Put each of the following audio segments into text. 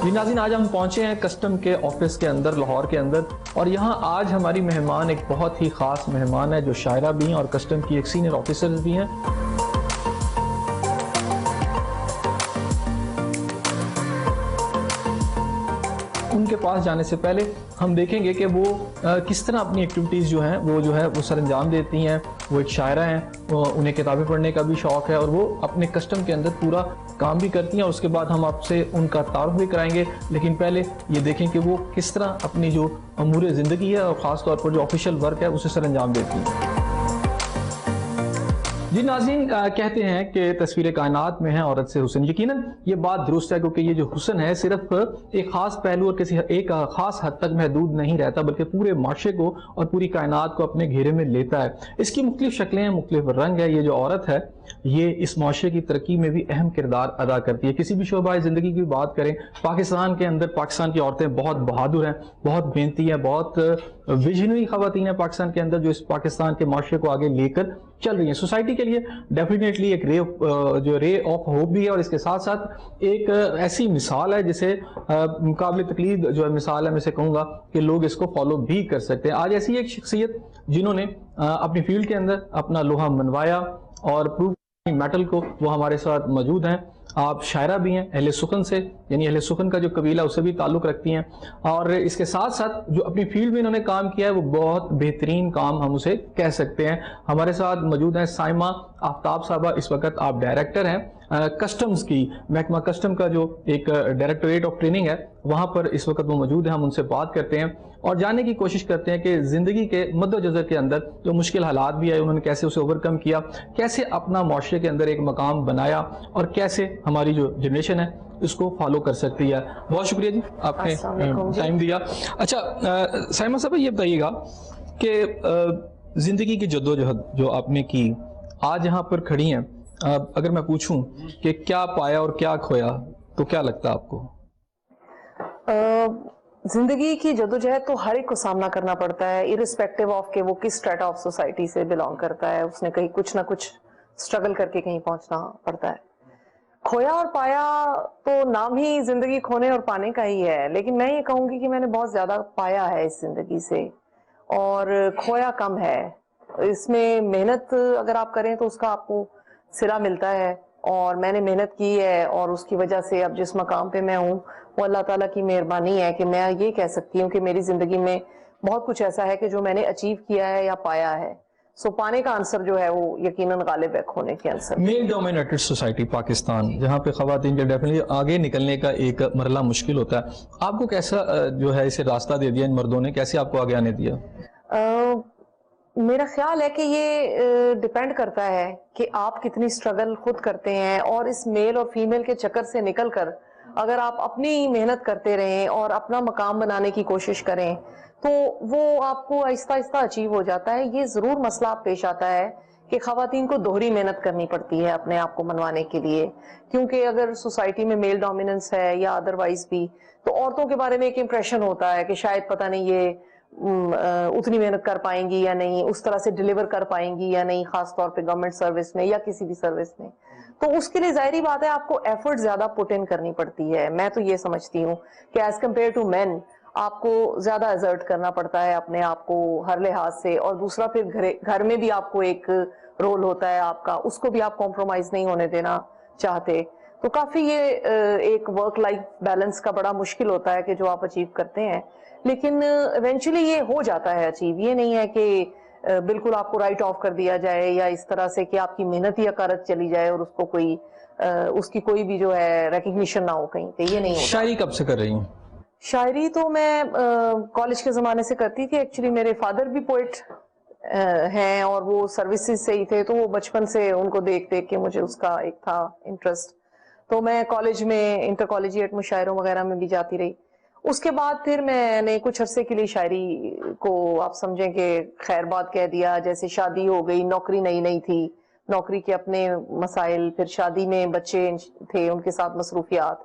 جی ناظرین، آج ہم پہنچے ہیں کسٹم کے آفس کے اندر لاہور کے اندر، اور یہاں آج ہماری مہمان ایک بہت ہی خاص مہمان ہے جو شاعرہ بھی ہیں اور کسٹم کی ایک سینئر آفیسر بھی ہیں۔ ان کے پاس جانے سے پہلے ہم دیکھیں گے کہ وہ کس طرح اپنی ایکٹیویٹیز جو ہیں وہ سر انجام دیتی ہیں۔ وہ ایک شاعرہ ہیں، انہیں کتابیں پڑھنے کا بھی شوق ہے اور وہ اپنے کسٹم کے اندر پورا کام بھی کرتی ہیں، اور اس کے بعد ہم آپ سے ان کا تعارف بھی کرائیں گے۔ لیکن پہلے یہ دیکھیں کہ وہ کس طرح اپنی جو امور زندگی ہے اور خاص طور پر جو آفیشیل ورک ہے اسے سر انجام دیتی ہیں۔ جی ناظرین، کہتے ہیں کہ تصویر کائنات میں ہے عورت سے حسن۔ یقیناً یہ بات درست ہے، کیونکہ یہ جو حسن ہے صرف ایک خاص پہلو اور کسی ایک خاص حد تک محدود نہیں رہتا، بلکہ پورے معاشرے کو اور پوری کائنات کو اپنے گھیرے میں لیتا ہے۔ اس کی مختلف شکلیں ہیں، مختلف رنگ ہے۔ یہ جو عورت ہے یہ اس معاشرے کی ترقی میں بھی اہم کردار ادا کرتی ہے۔ کسی بھی شعبہ زندگی کی بات کریں، پاکستان کے اندر پاکستان کی عورتیں بہت بہادر ہیں، بہت محنتی ہیں، بہت ویژنری خواتین ہیں پاکستان کے اندر، جو اس پاکستان کے معاشرے کو آگے لے کر چل رہی ہیں۔ سوسائٹی کے لیے ڈیفینیٹلی ایک رے آف ہوپ بھی ہے، اور اس کے ساتھ ساتھ ایک ایسی مثال ہے جسے قابل تقلید جو ہے مثال ہے، میں سے کہوں گا کہ لوگ اس کو فالو بھی کر سکتے ہیں۔ آج ایسی ایک شخصیت جنہوں نے اپنی فیلڈ کے اندر اپنا لوہا منوایا اور پروف میٹل کو، وہ ہمارے ساتھ موجود ہیں۔ آپ شاعرہ بھی ہیں، اہل سخن سے، یعنی اہل سخن کا جو قبیلہ اسے بھی تعلق رکھتی ہیں، اور اس کے ساتھ ساتھ جو اپنی فیلڈ میں انہوں نے کام کیا ہے وہ بہت بہترین کام ہم اسے کہہ سکتے ہیں۔ ہمارے ساتھ موجود ہیں سائمہ آفتاب صاحبہ۔ اس وقت آپ ڈائریکٹر ہیں کسٹمز کی، محکمہ کسٹم کا جو ایک ڈائریکٹوریٹ آف ٹریننگ ہے وہاں پر اس وقت وہ موجود ہیں۔ ہم ان سے بات کرتے ہیں اور جاننے کی کوشش کرتے ہیں کہ زندگی کے مد و جزر کے اندر جو مشکل حالات بھی آئے انہوں نے کیسے اسے اوورکم کیا، کیسے اپنا معاشرے کے اندر ایک مقام بنایا، اور کیسے ہماری جو جنریشن ہے اس کو فالو کر سکتی ہے۔ بہت شکریہ جی، آپ نے ٹائم دیا۔ اچھا سائمہ صاحب، یہ بتائیے گا کہ زندگی کی جدوجہد جو آپ نے کی، آج یہاں پر کھڑی ہیں، اگر میں پوچھوں کہ کیا پایا اور کیا کھویا تو کیا لگتا ہے آپ کو؟ زندگی کی جدوجہد تو ہر ایک کو سامنا کرنا پڑتا ہے، irrespective آف کہ وہ کس اسٹریٹا آف سوسائٹی سے بلانگ کرتا ہے، اس نے کہیں کچھ نہ کچھ اسٹرگل کر کے کہیں پہنچنا پڑتا ہے۔ کھویا اور پایا تو نام ہی زندگی کھونے اور پانے کا ہی ہے، لیکن میں یہ کہوں گی کہ میں نے بہت زیادہ پایا ہے اس زندگی سے اور کھویا کم ہے۔ اس میں محنت اگر آپ کریں تو اس کا آپ کو صلہ ملتا ہے، اور میں نے محنت کی ہے اور اس کی وجہ سے اب جس مقام پہ میں ہوں وہ اللہ تعالیٰ کی مہربانی ہے کہ میں یہ کہہ سکتی ہوں کہ میری زندگی میں بہت کچھ ایسا ہے کہ جو میں نے اچیو کیا ہے یا پایا ہے۔ سو پانے کا آنسر جو ہے وہ یقیناً غالب ہے کھونے کے answer. Male dominated society Pakistan, جہاں پہ خواتین کے ڈیفینیٹلی آگے نکلنے کا ایک مرحلہ مشکل ہوتا ہے، آپ کو کیسا جو ہے اسے راستہ دے دیا ان مردوں نے، کیسے آپ کو آگے آنے دیا؟ میرا خیال ہے کہ یہ ڈیپینڈ کرتا ہے کہ آپ کتنی اسٹرگل خود کرتے ہیں، اور اس میل اور فیمیل کے چکر سے نکل کر اگر آپ اپنی محنت کرتے رہیں اور اپنا مقام بنانے کی کوشش کریں تو وہ آپ کو آہستہ آہستہ اچیو ہو جاتا ہے۔ یہ ضرور مسئلہ پیش آتا ہے کہ خواتین کو دوہری محنت کرنی پڑتی ہے اپنے آپ کو منوانے کے لیے، کیونکہ اگر سوسائٹی میں میل ڈومیننس ہے یا ادروائز بھی، تو عورتوں کے بارے میں ایک امپریشن ہوتا ہے کہ شاید پتہ نہیں یہ اتنی محنت کر پائیں گی یا نہیں، اس طرح سے ڈیلیور کر پائیں گی یا نہیں، خاص طور پہ گورنمنٹ سروس میں یا کسی بھی سروس میں۔ تو اس کے لیے ظاہری بات ہے آپ کو ایفرٹ زیادہ پٹ ان کرنی پڑتی ہے۔ میں تو یہ سمجھتی ہوں کہ ایز کمپیئر ٹو مین آپ کو زیادہ ایزرٹ کرنا پڑتا ہے اپنے آپ کو ہر لحاظ سے، اور دوسرا پھر گھر میں بھی آپ کو ایک رول ہوتا ہے آپ کا، اس کو بھی آپ کمپرومائز نہیں ہونے دینا چاہتے۔ تو کافی یہ ایک ورک لائف بیلنس کا بڑا مشکل ہوتا ہے کہ جو آپ اچیو کرتے ہیں، لیکن ایونچولی یہ ہو جاتا ہے اچیو۔ یہ نہیں ہے کہ بالکل آپ کو رائٹ آف کر دیا جائے یا اس طرح سے کہ آپ کی محنت ہی اکارت چلی جائے اور اس کو کوئی اس کی کوئی بھی جو ہے ریکگنیشن نہ ہو کہیں پہ، یہ نہیں ہوتا۔ شاعری کب سے کر رہی ہوں؟ شاعری تو میں کالج کے زمانے سے کرتی تھی۔ ایکچولی میرے فادر بھی پوئٹ ہیں اور وہ سروسز سے ہی تھے، تو وہ بچپن سے ان کو دیکھ دیکھ کے مجھے اس کا ایک تھا انٹرسٹ، تو میں کالج میں انٹر کالجیٹ مشاعروں وغیرہ میں بھی جاتی رہی۔ اس کے بعد پھر میں نے کچھ عرصے کے لیے شاعری کو آپ سمجھیں کہ خیر بات کہہ دیا، جیسے شادی ہو گئی، نوکری نئی نئی تھی، نوکری کے اپنے مسائل، پھر شادی میں بچے تھے ان کے ساتھ مصروفیات،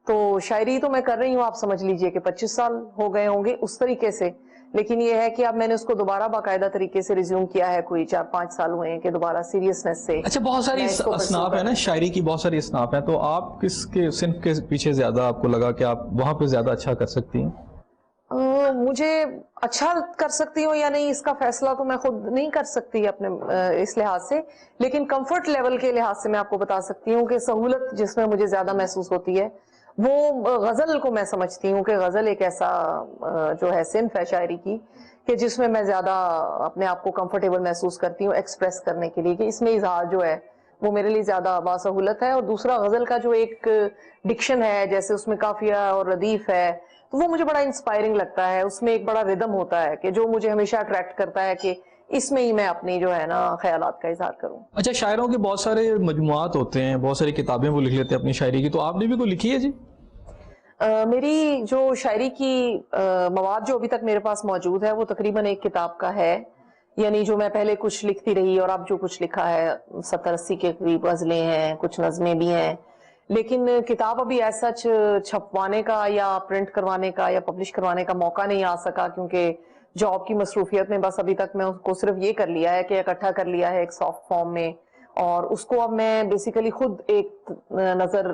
تو شاعری تو میں کر رہی ہوں آپ سمجھ لیجئے کہ 25 سال ہو گئے ہوں گے اس طریقے سے، لیکن یہ ہے کہ اب میں نے اس کو دوبارہ باقاعدہ طریقے سے ریزیوم کیا ہے, کوئی 4-5 سال ہوئے ہیں کہ دوبارہ سیریسنس سے. اچھا, بہت ساری اصناف ہے نا شاعری کی, بہت ساری اصناف ہیں, تو آپ کس کے صنف کے پیچھے زیادہ آپ کو لگا کہ آپ وہاں پہ زیادہ اچھا کر سکتی ہیں؟ مجھے اچھا کر سکتی ہوں یا نہیں اس کا فیصلہ تو میں خود نہیں کر سکتی اپنے اس لحاظ سے, لیکن کمفرٹ لیول کے لحاظ سے میں آپ کو بتا سکتی ہوں کہ سہولت جس میں مجھے زیادہ محسوس ہوتی ہے وہ غزل کو میں سمجھتی ہوں کہ غزل ایک ایسا جو ہے صنف ہے شاعری کی کہ جس میں زیادہ اپنے آپ کو کمفرٹیبل محسوس کرتی ہوں ایکسپریس کرنے کے لیے, کہ اس میں اظہار جو ہے وہ میرے لیے زیادہ باسہولت ہے. اور دوسرا غزل کا جو ایک ڈکشن ہے, جیسے اس میں قافیہ اور ردیف ہے, تو وہ مجھے بڑا انسپائرنگ لگتا ہے. اس میں ایک بڑا ردم ہوتا ہے کہ جو مجھے ہمیشہ اٹریکٹ کرتا ہے کہ اس میں ہی میں اپنی جو ہے نا خیالات کا اظہار کروں. اچھا, شاعروں کے بہت سارے مجموعات ہوتے ہیں, بہت ساری کتابیں وہ لکھ لیتے ہیں اپنی شاعری کی, تو آپ نے بھی کوئی لکھی ہے جی؟ میری جو شاعری کی مواد جو ابھی تک میرے پاس موجود ہے وہ تقریباً ایک کتاب کا ہے, یعنی جو میں پہلے کچھ لکھتی رہی اور اب جو کچھ لکھا ہے 70-80 کے قریب غزلیں ہیں, کچھ نظمیں بھی ہیں. لیکن کتاب ابھی ایسا چھپوانے کا یا پرنٹ کروانے کا یا پبلش کروانے کا موقع نہیں آ سکا, کیونکہ جاب کی مصروفیت میں بس ابھی تک میں اس کو صرف یہ کر لیا ہے کہ اکٹھا کر لیا ہے ایک سافٹ فارم میں, اور اس کو اب میں بیسیکلی خود ایک نظر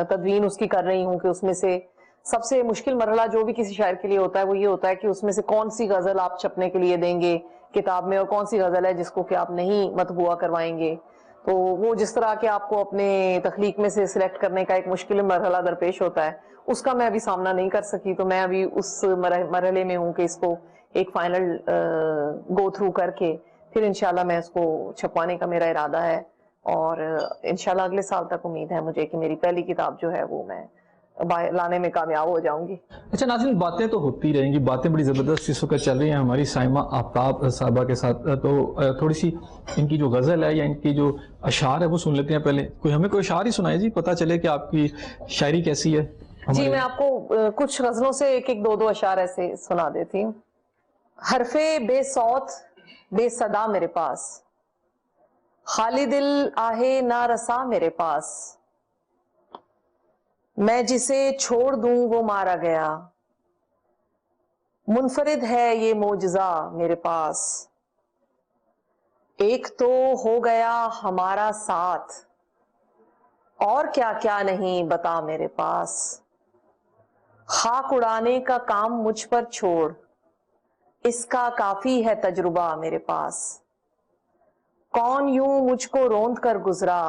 تدوین اس کی کر رہی ہوں کہ اس میں سے سب سے مشکل مرحلہ جو بھی کسی شاعر کے لیے ہوتا ہے وہ یہ ہوتا ہے کہ اس میں سے کون سی غزل آپ چھپنے کے لیے دیں گے کتاب میں, اور کون سی غزل ہے جس کو کہ آپ نہیں مطبوعہ کروائیں گے. تو وہ جس طرح کہ آپ کو اپنے تخلیق میں سے سلیکٹ کرنے کا ایک مشکل مرحلہ درپیش ہوتا ہے, اس کا میں ابھی سامنا نہیں کر سکی. تو میں ابھی اس مرحلے میں ہوں کہ اس کو ایک فائنل گو تھرو کر کے پھر انشاءاللہ میں اس کو چھپوانے کا میرا ارادہ ہے, اور انشاءاللہ اگلے سال تک امید ہے مجھے کہ میری پہلی کتاب جو ہے وہ میں لانے میں کامیاب ہو جاؤں گی. اچھا ناظرین, باتیں تو ہوتی رہیں گی, باتیں بڑی زبردست اس وقت چل رہی ہیں ہماری سائمہ آفتاب صاحبہ کے ساتھ, تو تھوڑی سی ان کی جو غزل ہے یا ان کی جو اشعار ہے وہ سن لیتے ہیں. پہلے ہمیں کوئی اشعار ہی سنائے جی, پتہ چلے کہ آپ کی شاعری کیسی ہے. جی میں آپ کو کچھ غزلوں سے ایک ایک دو اشعار ایسے سنا دیتی ہوں. حرف بے صوت بے صدا میرے پاس, خالی دل آہے نا رسا میرے پاس, میں جسے چھوڑ دوں وہ مارا گیا, منفرد ہے یہ معجزہ میرے پاس, ایک تو ہو گیا ہمارا ساتھ, اور کیا کیا نہیں بتا میرے پاس, خاک اڑانے کا کام مجھ پر چھوڑ, اس کا کافی ہے تجربہ میرے پاس, کون یوں مجھ کو روند کر گزرا,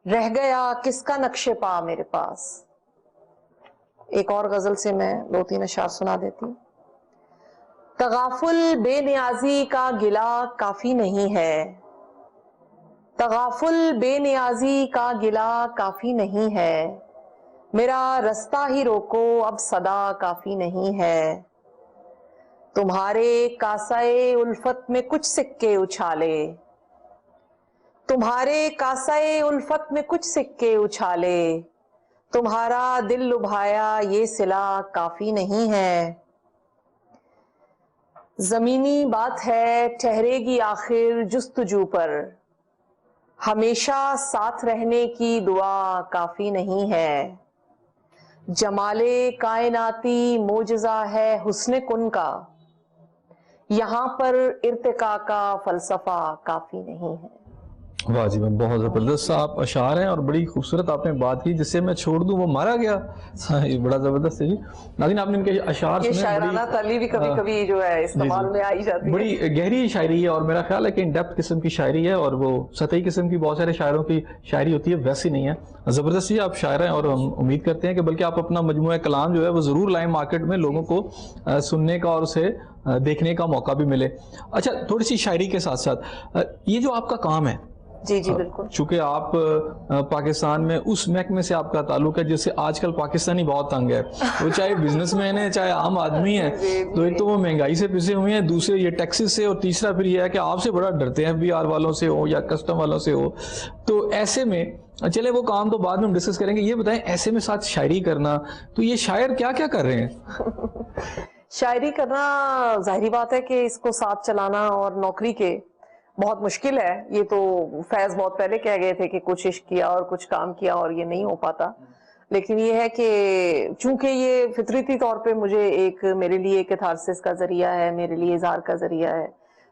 رہ گیا کس کا نقش پا میرے پاس. ایک اور غزل سے میں 2-3 اشعار سنا دیتی ہوں. تغافل بے نیازی کا گلہ کافی نہیں ہے, تغافل بے نیازی کا گلہ کافی نہیں ہے, میرا رستہ ہی روکو اب صدا کافی نہیں ہے, تمہارے کاسائے الفت میں کچھ سکے اچھالے, تمہارے کاسائے الفت میں کچھ سکے اچھالے, تمہارا دل لبھایا یہ صلہ کافی نہیں ہے, زمینی بات ہے ٹھہرے گی آخر جستجو پر, ہمیشہ ساتھ رہنے کی دعا کافی نہیں ہے, جمال کائناتی معجزہ ہے حسن کن کا, یہاں پر ارتقاء کا فلسفہ کافی نہیں ہے. واہ جی, بہت زبردست آپ اشعار ہیں, اور بڑی خوبصورت آپ نے بات کی, جسے میں چھوڑ دوں وہ مارا گیا, یہ بڑا زبردست ہے جی. ناظرین آپ نے ان کے اشعار یہ سنے, شاعرانہ تعلیم بھی کبھی کبھی جو ہے استعمال میں آئی جاتی ہے, بڑی گہری شاعری ہے, اور میرا خیال ہے کہ ان ڈیپتھ قسم کی شاعری ہے, اور وہ سطحی قسم کی بہت سارے شاعروں کی شاعری ہوتی ہے, ویسی نہیں ہے. زبردست جی آپ شاعر ہیں, اور ہم امید کرتے ہیں کہ بلکہ آپ اپنا مجموعہ کلام جو ہے وہ ضرور لائیں مارکیٹ میں, لوگوں کو سننے کا اور اسے دیکھنے کا موقع بھی ملے. اچھا, تھوڑی سی شاعری کے ساتھ ساتھ یہ جو آپ کا کام ہے, جی جی بالکل, چونکہ آپ پاکستان میں اس محکمے سے آپ کا تعلق ہے جس سے آج کل پاکستانی بہت تنگ ہے, وہ چاہے بزنس مین ہے چاہے عام آدمی ہے, تو ایک تو وہ مہنگائی سے پسے ہوئے ہیں, دوسرے یہ ٹیکسز سے, اور تیسرا پھر یہ ہے کہ آپ سے بڑا ڈرتے ہیں FBI والوں سے ہو یا کسٹم والوں سے ہو. تو ایسے میں چلے وہ کام تو بعد میں ہم ڈسکس کریں گے, یہ بتائیں ایسے میں ساتھ شاعری کرنا, تو یہ شاعر کیا کیا کر رہے ہیں؟ شاعری کرنا ظاہری بات ہے کہ اس کو ساتھ چلانا اور نوکری کے بہت مشکل ہے. یہ تو فیض بہت پہلے کہہ گئے تھے کہ کچھ عشق کیا اور کچھ کام کیا اور یہ نہیں ہو پاتا, لیکن یہ ہے کہ چونکہ یہ فطرتی طور پہ مجھے میرے لیے ایک کیتھارسس کا ذریعہ ہے، میرے لیے اظہار کا ذریعہ ہے،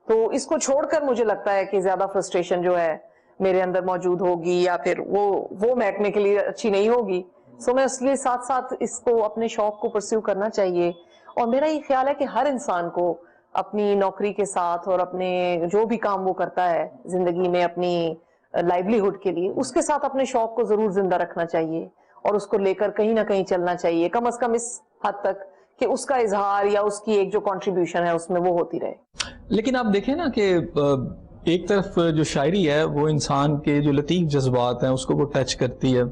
تو اس کو چھوڑ کر مجھے لگتا ہے کہ زیادہ فرسٹریشن جو ہے میرے اندر موجود ہوگی یا پھر وہ محکمے کے لیے اچھی نہیں ہوگی. سو میں اس لیے ساتھ ساتھ اس کو اپنے شوق کو پرسیو کرنا چاہیے. اور میرا یہ خیال ہے کہ ہر انسان کو اپنی نوکری کے ساتھ اور اپنے جو بھی کام وہ کرتا ہے زندگی میں اپنی لائیولیہڈ کے لیے، اس کے ساتھ اپنے شوق کو ضرور زندہ رکھنا چاہیے اور اس کو لے کر کہیں نہ کہیں چلنا چاہیے، کم از کم اس حد تک کہ اس کا اظہار یا اس کی ایک جو کنٹریبیوشن ہے اس میں وہ ہوتی رہے. لیکن آپ دیکھیں نا کہ ایک طرف جو شاعری ہے وہ انسان کے جو لطیف جذبات ہیں اس کو وہ ٹچ کرتی ہے،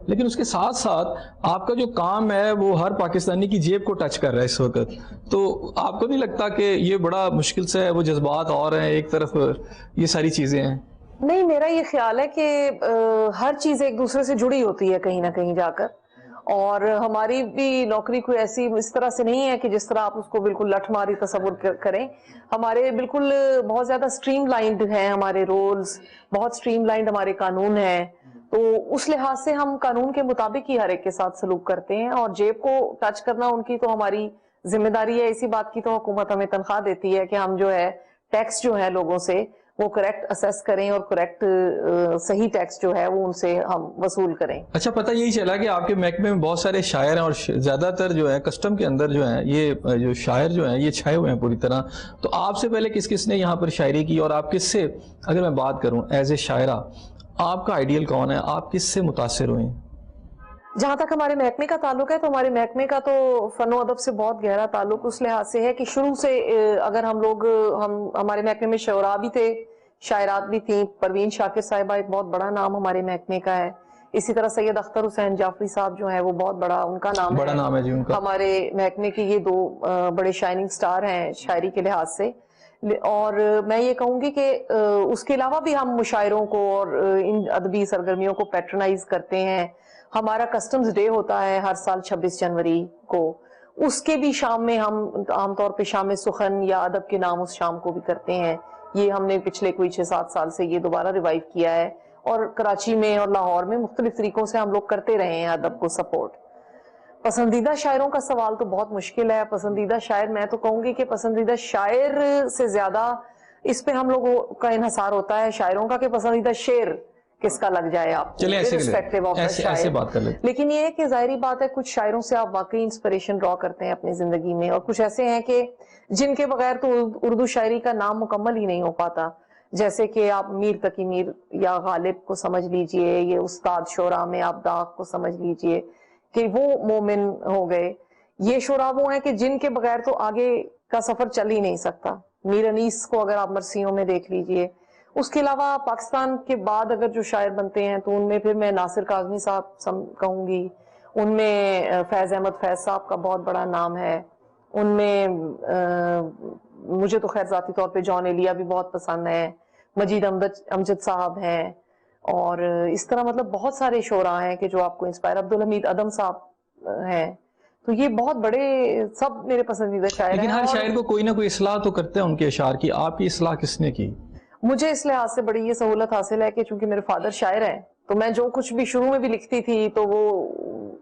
لیکن اس کے ساتھ ساتھ آپ کا جو کام ہے وہ ہر پاکستانی کی جیب کو ٹچ کر رہا ہے اس وقت. تو آپ کو نہیں لگتا کہ یہ بڑا مشکل سے ہے، وہ جذبات اور ہیں ایک طرف یہ ساری چیزیں ہیں؟ نہیں، میرا یہ خیال ہے کہ ہر چیز ایک دوسرے سے جڑی ہوتی ہے کہیں نہ کہیں جا کر، اور ہماری بھی نوکری کوئی ایسی اس طرح سے نہیں ہے کہ جس طرح آپ اس کو بالکل لٹھ ماری تصور کریں. ہمارے بالکل بہت زیادہ سٹریم لائنڈ ہیں ہمارے رولز، بہت سٹریم لائنڈ ہمارے قانون ہیں، تو اس لحاظ سے ہم قانون کے مطابق ہی ہر ایک کے ساتھ سلوک کرتے ہیں. اور جیب کو ٹچ کرنا ان کی تو ہماری ذمہ داری ہے. اسی بات کی تو حکومت ہمیں تنخواہ دیتی ہے کہ ہم جو ہے ٹیکس جو ہے لوگوں سے وہ کریکٹ اسیس کریں اور کریکٹ صحیح ٹیکس جو ہے وہ ان سے ہم وصول کریں. اچھا، پتہ یہی چلا کہ آپ کے محکمے میں بہت سارے شاعر ہیں اور زیادہ تر جو ہے کسٹم کے اندر جو ہیں یہ جو شاعر جو ہیں یہ چھائے ہوئے ہیں پوری طرح. تو آپ سے پہلے کس کس نے یہاں پر شاعری کی، اور آپ کس سے، اگر میں بات کروں ایز اے شاعرہ، آپ کا آئیڈیل کون ہے، آپ کس سے متاثر ہوئے ہیں؟ جہاں تک ہمارے محکمے کا تعلق ہے تو ہمارے محکمے کا تو فن و ادب سے بہت گہرا تعلق اس لحاظ سے ہے کہ شروع سے اگر ہمارے محکمے میں شعراء بھی تھے، شاعرات بھی تھیں. پروین شاکر صاحبہ ایک بہت بڑا نام ہمارے محکمے کا ہے. اسی طرح سید اختر حسین جعفری صاحب جو ہیں وہ بہت بڑا ان کا نام بڑا نام ہے جی ان کا. ہمارے محکمے کے یہ دو بڑے شائننگ سٹار ہیں شاعری کے لحاظ سے. اور میں یہ کہوں گی کہ اس کے علاوہ بھی ہم مشاعروں کو اور ان ادبی سرگرمیوں کو پیٹرنائز کرتے ہیں. ہمارا کسٹمز ڈے ہوتا ہے ہر سال 26 جنوری کو، اس کے بھی شام میں ہم عام طور پہ شام سخن یا ادب کے نام اس شام کو بھی کرتے ہیں. یہ ہم نے پچھلے کوئی 6-7 سال سے یہ دوبارہ ریوائیو کیا ہے، اور کراچی میں اور لاہور میں مختلف طریقوں سے ہم لوگ کرتے رہے ہیں ادب کو سپورٹ. پسندیدہ شاعروں کا سوال تو بہت مشکل ہے. پسندیدہ شاعر میں تو کہوں گی کہ پسندیدہ شاعر سے زیادہ اس پہ ہم لوگوں کا انحصار ہوتا ہے شاعروں کا کہ پسندیدہ شعر کس کا لگ جائے آپ کو، ایسے بات کر لیں. لیکن یہ ہے کہ ظاہری بات ہے کچھ شاعروں سے آپ واقعی انسپریشن ڈرا کرتے ہیں اپنی زندگی میں، اور کچھ ایسے ہیں کہ جن کے بغیر تو اردو شاعری کا نام مکمل ہی نہیں ہو پاتا. جیسے کہ آپ میر تقی میر یا غالب کو سمجھ لیجئے، یہ استاد شعراء میں آپ داغ کو سمجھ لیجئے کہ وہ مومن ہو گئے. یہ شعراء وہ ہیں کہ جن کے بغیر تو آگے کا سفر چل ہی نہیں سکتا. میر انیس کو اگر آپ مرثیوں میں دیکھ لیجئے. اس کے علاوہ پاکستان کے بعد اگر جو شاعر بنتے ہیں تو ان میں پھر میں ناصر کاظمی صاحب کہوں گی، ان میں فیض احمد فیض صاحب کا بہت بڑا نام ہے، ان میں مجھے تو خیر ذاتی طور پہ جان ایلیا بھی بہت پسند ہے، مجید امجد صاحب ہیں، اور اس طرح مطلب بہت سارے شعراء ہیں کہ جو آپ کو انسپائر، عبدالحمید ادم صاحب ہیں. تو یہ بہت بڑے سب میرے پسندیدہ شاعر ہیں. لیکن ہر شاعر کو کوئی نہ کوئی اصلاح تو کرتے ہیں ان کے اشعار کی. آپ کی اصلاح کس نے کی؟ مجھے اس لحاظ سے بڑی یہ سہولت حاصل ہے کہ چونکہ میرے فادر شاعر ہیں تو میں جو کچھ بھی شروع میں بھی لکھتی تھی تو وہ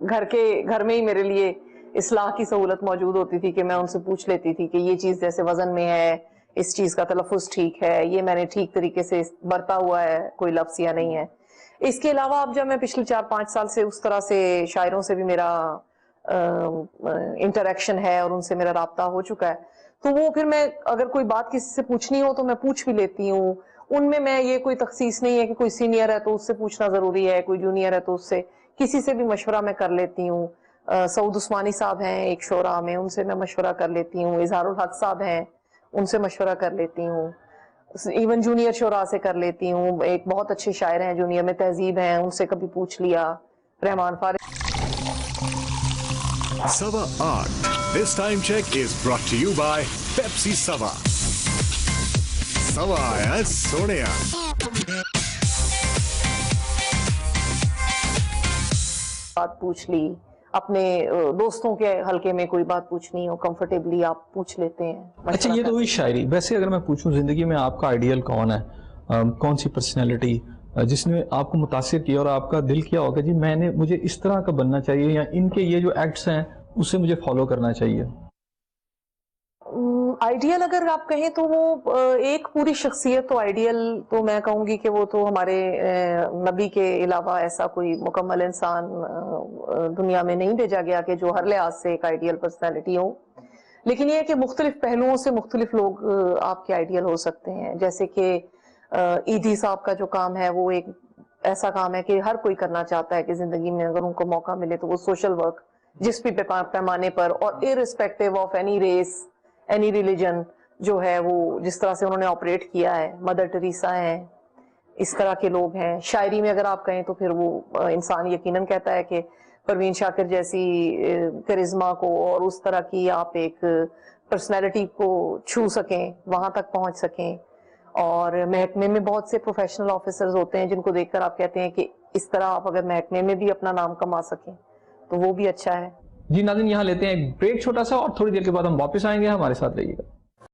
گھر میں ہی میرے لیے اصلاح کی سہولت موجود ہوتی تھی کہ میں ان سے پوچھ لیتی تھی کہ یہ چیز جیسے وزن میں ہے، اس چیز کا تلفظ ٹھیک ہے، یہ میں نے ٹھیک طریقے سے برتا ہوا ہے کوئی لفظ یا نہیں ہے. اس کے علاوہ اب جب میں پچھلے 4-5 سال سے اس طرح سے شاعروں سے بھی میرا انٹریکشن ہے اور ان سے میرا رابطہ ہو چکا ہے تو وہ پھر میں اگر کوئی بات کسی سے پوچھنی ہو تو میں پوچھ بھی لیتی ہوں. ان میں یہ کوئی تخصیص نہیں ہے کہ کوئی سینئر ہے تو اس سے پوچھنا ضروری ہے، کوئی جونیئر ہے تو اس سے کسی سے بھی مشورہ میں کر لیتی ہوں. سعود عثمانی صاحب ہیں ایک شعراء میں، ان سے میں مشورہ کر لیتی ہوں. اظہار الحق صاحب ہیں، ان سے مشورہ کر لیتی ہوں. ایون جونیئر شعراء سے کر لیتی ہوں. ایک بہت اچھے شاعر ہیں جونیئر میں، تہذیب ہیں، ان سے کبھی پوچھ لیا. رحمان فارغ. Sava 8. This time check is brought to you by Pepsi Sava. Sava aaya sonaya. بات پوچھ لی، اپنے دوستوں کے حلقے میں کوئی بات پوچھنی ہو کمفرٹیبلی آپ پوچھ لیتے ہیں. اچھا، یہ تو ہوئی شاعری. ویسے اگر میں پوچھوں زندگی میں آپ کا آئیڈیل کون ہے، کون سی پرسنالٹی جس نے آپ کو متاثر کیا اور آپ کا دل کیا ہوگا جی مجھے اس طرح کا بننا چاہیے یا ان کے یہ جو ایکٹس ہیں اسے مجھے فالو کرنا چاہیے؟ آئیڈیل اگر آپ کہیں تو وہ ایک پوری شخصیت تو آئیڈیل تو میں کہوں گی کہ وہ تو ہمارے نبی کے علاوہ ایسا کوئی مکمل انسان دنیا میں نہیں بھیجا گیا کہ جو ہر لحاظ سے ایک آئیڈیل پرسنالٹی ہو. لیکن یہ ہے کہ مختلف پہلوؤں سے مختلف لوگ آپ کے آئیڈیل ہو سکتے ہیں. جیسے کہ ایدھی صاحب کا جو کام ہے وہ ایک ایسا کام ہے کہ ہر کوئی کرنا چاہتا ہے کہ زندگی میں اگر ان کو موقع ملے تو وہ سوشل ورک جس بھی پیمانے پر اور irrespective of any race any religion جو ہے وہ جس طرح سے انہوں نے آپریٹ کیا ہے. مدر ٹریسا ہیں, اس طرح کے لوگ ہیں. شاعری میں اگر آپ کہیں تو پھر وہ انسان یقیناً کہتا ہے کہ پروین شاکر جیسی کرزما کو اور اس طرح کی آپ ایک پرسنالٹی کو چھو سکیں, وہاں تک پہنچ سکیں. اور محکمے میں بہت سے پروفیشنل آفیسرز ہوتے ہیں جن کو دیکھ کر آپ کہتے ہیں کہ اس طرح آپ اگر محکمے میں بھی اپنا نام کما سکیں تو وہ بھی اچھا ہے. جی ناظرین, یہاں لیتے ہیں ایک بریک چھوٹا سا اور تھوڑی دیر کے بعد ہم واپس آئیں گے. ہمارے ساتھ رہیے گا.